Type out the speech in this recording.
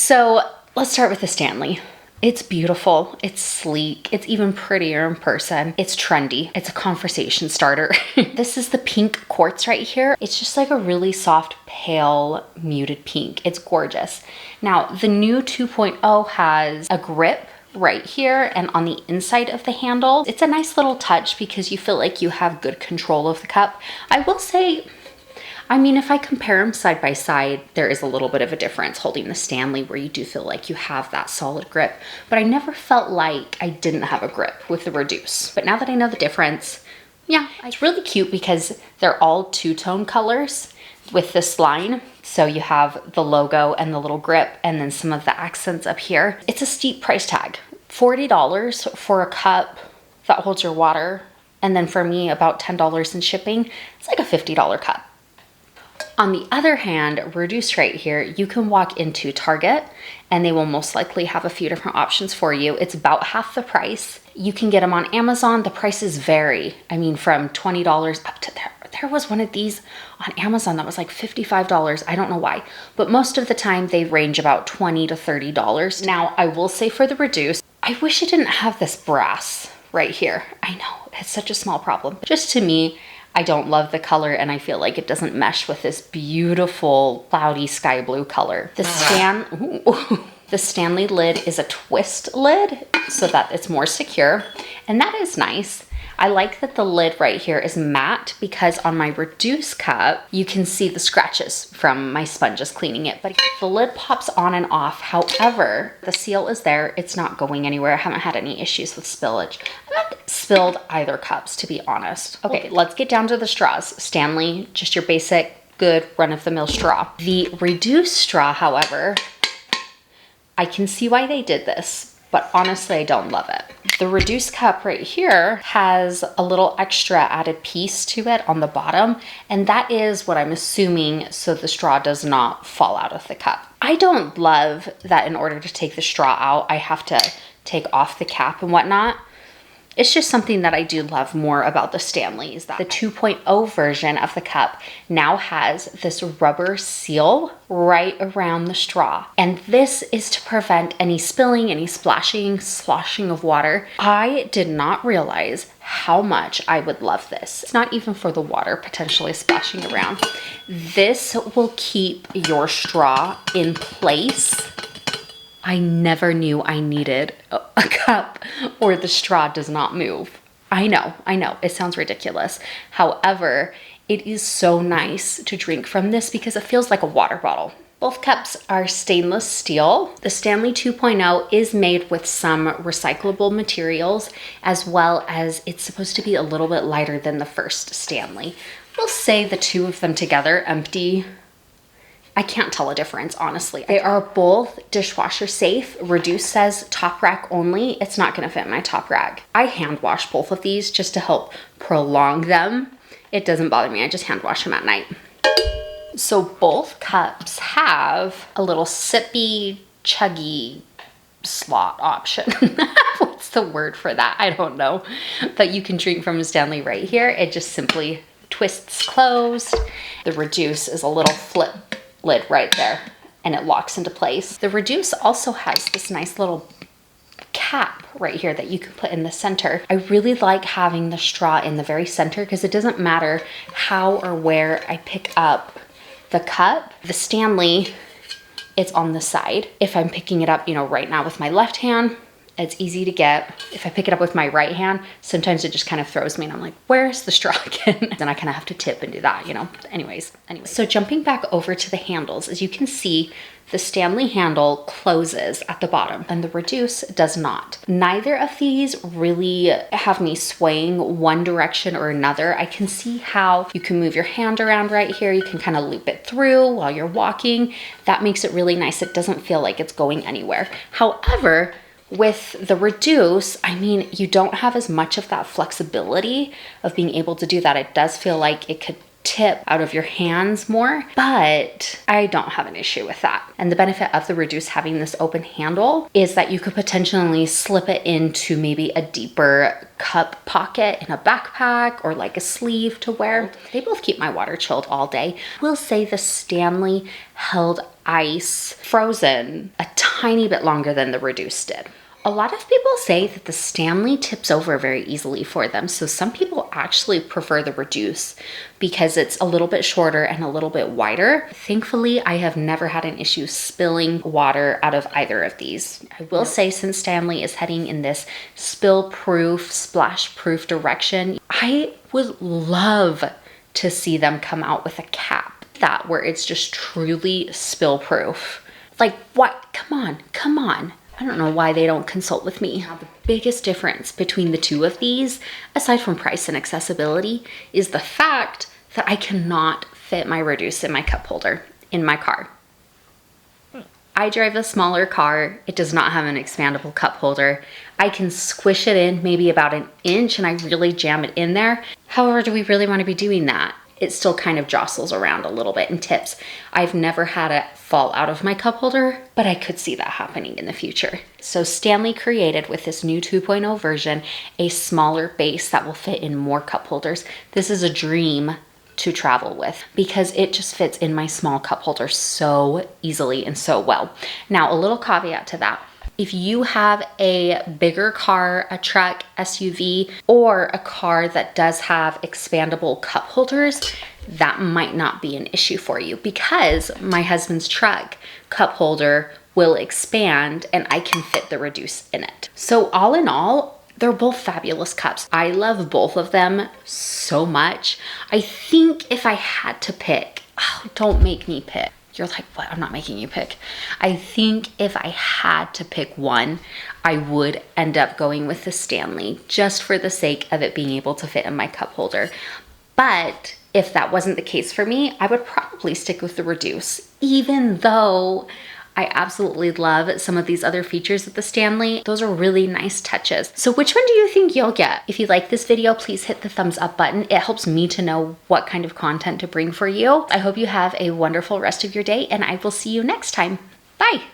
So let's start with the Stanley. It's beautiful, it's sleek, it's even prettier in person. It's trendy, it's a conversation starter. This is the pink quartz right here. It's just like a really soft, pale, muted pink. It's gorgeous. Now, the new 2.0 has a grip right here and on the inside of the handle. It's a nice little touch because you feel like you have good control of the cup. I will say, I mean, if I compare them side by side, there is a little bit of a difference holding the Stanley where you do feel like you have that solid grip, but I never felt like I didn't have a grip with the Reduce. But now that I know the difference, yeah, it's really cute because they're all two-tone colors with this line. So you have the logo and the little grip and then some of the accents up here. It's a steep price tag, $40 for a cup that holds your water. And then for me, about $10 in shipping. It's like a $50 cup. On the other hand, Reduce right here, you can walk into Target and they will most likely have a few different options for you. It's about half the price. You can get them on Amazon. The prices vary. I mean, from $20 up to there was one of these on Amazon that was like $55. I don't know why, but most of the time they range about $20 to $30. Now, I will say for the Reduce, I wish it didn't have this brass right here. I know, it's such a small problem. Just to me, I don't love the color and I feel like it doesn't mesh with this beautiful cloudy sky blue color. The Stanley lid is a twist lid so that it's more secure, and that is nice. I like that the lid right here is matte because on my Reduce cup, you can see the scratches from my sponges cleaning it, but the lid pops on and off. However, the seal is there. It's not going anywhere. I haven't had any issues with spillage. I haven't spilled either cups, to be honest. Okay, let's get down to the straws. Stanley, just your basic, good run-of-the-mill straw. The Reduce straw, however, I can see why they did this, but honestly, I don't love it. The Reduce cup right here has a little extra added piece to it on the bottom, and that is what I'm assuming so the straw does not fall out of the cup. I don't love that in order to take the straw out, I have to take off the cap and whatnot. It's just something that I do love more about the Stanleys. The 2.0 version of the cup now has this rubber seal right around the straw. And this is to prevent any spilling, any splashing, sloshing of water. I did not realize how much I would love this. It's not even for the water potentially splashing around. This will keep your straw in place. I never knew I needed a cup or the straw does not move. I know, it sounds ridiculous. However, it is so nice to drink from this because it feels like a water bottle. Both cups are stainless steel. The Stanley 2.0 is made with some recyclable materials, as well as it's supposed to be a little bit lighter than the first Stanley. We'll say the two of them together, empty, I can't tell a difference, honestly. They are both dishwasher safe. Reduce says top rack only. It's not gonna fit in my top rack. I hand wash both of these just to help prolong them. It doesn't bother me, I just hand wash them at night. So both cups have a little sippy, chuggy slot option. What's the word for that? I don't know. But you can drink from a Stanley right here. It just simply twists closed. The Reduce is a little flip lid right there and it locks into place. The Reduce also has this nice little cap right here that you can put in the center. I really like having the straw in the very center because it doesn't matter how or where I pick up the cup. The Stanley, it's on the side. If I'm picking it up, you know, right now with my left hand, it's easy to get. If I pick it up with my right hand, sometimes it just kind of throws me and I'm like, where's the straw again? Then I kind of have to tip and do that, you know? Anyways. So jumping back over to the handles, as you can see, the Stanley handle closes at the bottom and the Reduce does not. Neither of these really have me swaying one direction or another. I can see how you can move your hand around right here. You can kind of loop it through while you're walking. That makes it really nice. It doesn't feel like it's going anywhere. However, with the Reduce, I mean, you don't have as much of that flexibility of being able to do that. It does feel like it could tip out of your hands more, but I don't have an issue with that. And the benefit of the Reduce having this open handle is that you could potentially slip it into maybe a deeper cup pocket in a backpack or like a sleeve to wear. They both keep my water chilled all day. We'll say the Stanley held ice, frozen a tiny bit longer than the Reduce did. A lot of people say that the Stanley tips over very easily for them. So some people actually prefer the Reduce because it's a little bit shorter and a little bit wider. Thankfully, I have never had an issue spilling water out of either of these. I will say, since Stanley is heading in this spill-proof, splash-proof direction, I would love to see them come out with a cap where it's just truly spill-proof. Like, what? Come on. I don't know why they don't consult with me. Now, the biggest difference between the two of these, aside from price and accessibility, is the fact that I cannot fit my Reduce in my cup holder in my car. I drive a smaller car. It does not have an expandable cup holder. I can squish it in maybe about an inch and I really jam it in there. However, do we really want to be doing that? It still kind of jostles around a little bit and tips. I've never had it fall out of my cup holder, but I could see that happening in the future. So Stanley created with this new 2.0 version a smaller base that will fit in more cup holders. This is a dream to travel with because it just fits in my small cup holder so easily and so well. Now, a little caveat to that. If you have a bigger car, a truck, SUV, or a car that does have expandable cup holders, that might not be an issue for you because my husband's truck cup holder will expand and I can fit the Reduce in it. So all in all, they're both fabulous cups. I love both of them so much. I think if I had to pick, don't make me pick. You're like, what? I'm not making you pick. I think if I had to pick one, I would end up going with the Stanley just for the sake of it being able to fit in my cup holder. But if that wasn't the case for me, I would probably stick with the Reduce, even though I absolutely love some of these other features of the Stanley. Those are really nice touches. So which one do you think you'll get? If you like this video, please hit the thumbs up button. It helps me to know what kind of content to bring for you. I hope you have a wonderful rest of your day and I will see you next time. Bye.